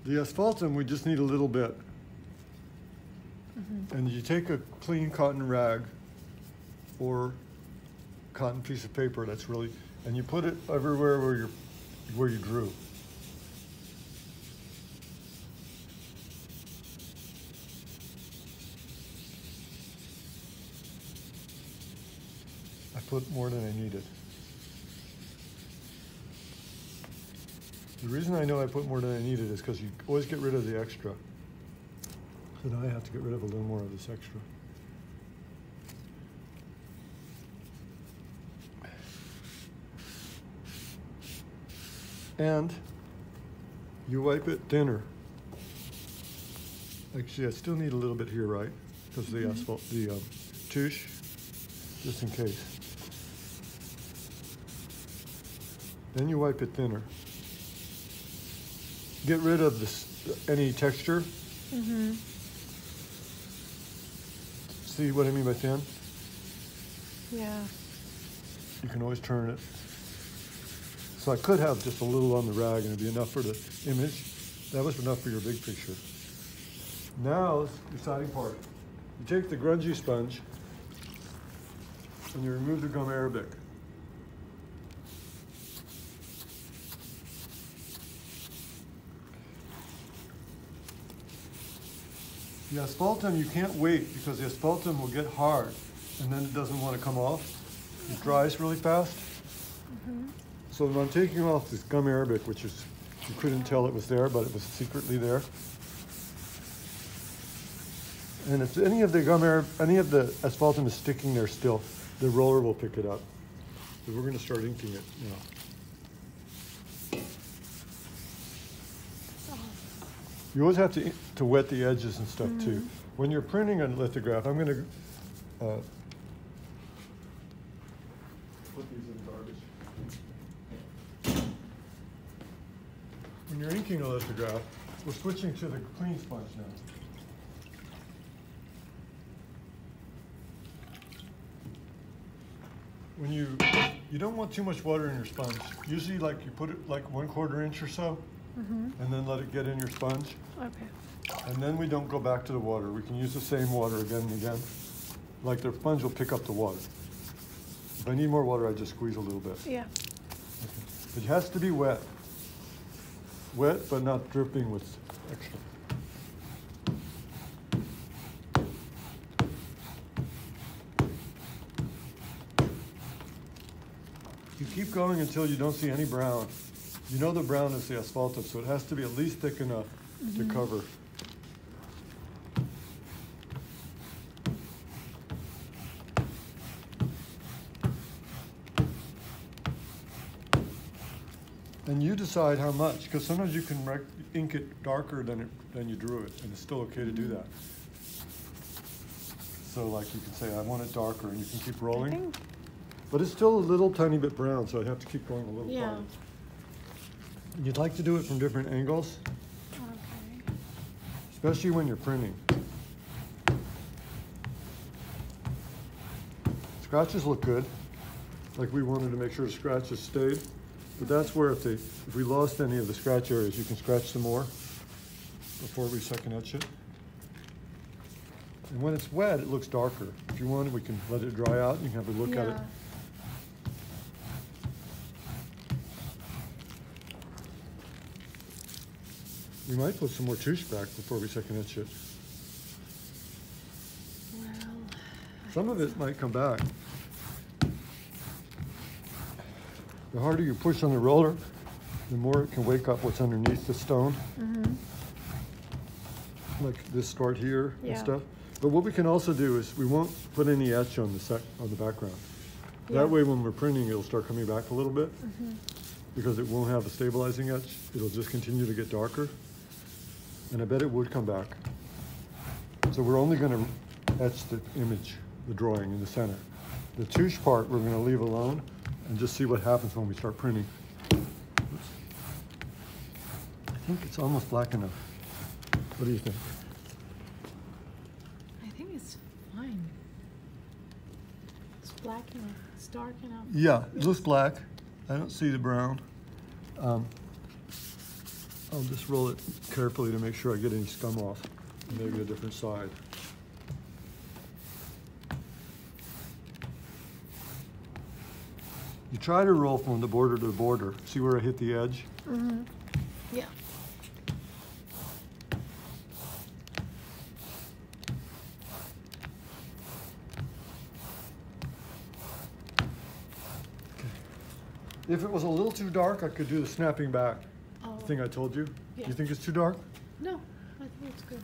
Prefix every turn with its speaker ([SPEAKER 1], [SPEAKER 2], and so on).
[SPEAKER 1] The asphaltum, we just need a little bit. And you take a clean cotton rag or cotton piece of paper that's really, and you put it everywhere where you drew. I put more than I needed. The reason I know I put more than I needed is because you always get rid of the extra. So now I have to get rid of a little more of this extra. And you wipe it thinner. Actually, I still need a little bit here, right? Because of the asphalt, the touche, just in case. Then you wipe it thinner. Get rid of any texture. See what I mean by thin?
[SPEAKER 2] Yeah.
[SPEAKER 1] You can always turn it. So I could have just a little on the rag and it'd be enough for the image. That was enough for your big picture. Now, the exciting part. You take the grungy sponge and you remove the gum arabic. The asphaltum, you can't wait because the asphaltum will get hard and then it doesn't want to come off. It dries really fast. So I'm taking off this gum arabic, which is, you couldn't tell it was there, but it was secretly there. And if any of the asphaltum is sticking there still, the roller will pick it up. So we're going to start inking it now. You always have to wet the edges and stuff too. When you're printing a lithograph, I'm going to put these in the garbage. When you're inking a lithograph, we're switching to the clean sponge now. When you don't want too much water in your sponge. Usually, like you put it like 1/4 inch or so, and then let it get in your sponge.
[SPEAKER 2] Okay.
[SPEAKER 1] And then we don't go back to the water. We can use the same water again and again. Like the sponge will pick up the water. If I need more water, I just squeeze a little bit.
[SPEAKER 2] Yeah.
[SPEAKER 1] Okay. It has to be wet. Wet, but not dripping with extra. You keep going until you don't see any brown. You know the brown is the asphaltum, so it has to be at least thick enough to cover. And you decide how much, because sometimes you can ink it darker than you drew it, and it's still okay to do that. So like you can say, I want it darker, and you can keep rolling. But it's still a little tiny bit brown, so I have to keep going a little farther. You'd like to do it from different angles, especially when you're printing. Scratches look good, like we wanted to make sure the scratches stayed. But that's where if we lost any of the scratch areas, you can scratch some more before we second etch it. And when it's wet, it looks darker. If you want, we can let it dry out. You can have a look at it. We might put some more touche back before we second etch it.
[SPEAKER 2] Well,
[SPEAKER 1] some of it might come back. The harder you push on the roller, the more it can wake up what's underneath the stone. Like this start here and stuff. But what we can also do is we won't put any etch on the background. That way when we're printing, it'll start coming back a little bit because it won't have a stabilizing etch. It'll just continue to get darker. And I bet it would come back. So we're only going to etch the image, the drawing in the center. The touche part we're going to leave alone and just see what happens when we start printing. Oops. I think it's almost black enough. What do you think?
[SPEAKER 2] I think it's fine. It's black enough. It's dark enough.
[SPEAKER 1] Yeah, it looks black. I don't see the brown. I'll just roll it carefully to make sure I get any scum off. Maybe a different side. You try to roll from the border to the border. See where I hit the edge?
[SPEAKER 2] Mm-hmm. Yeah.
[SPEAKER 1] If it was a little too dark, I could do the snapping back
[SPEAKER 2] Oh.
[SPEAKER 1] thing I told you.
[SPEAKER 2] Yeah.
[SPEAKER 1] You think it's too dark?
[SPEAKER 2] No, I think it's good.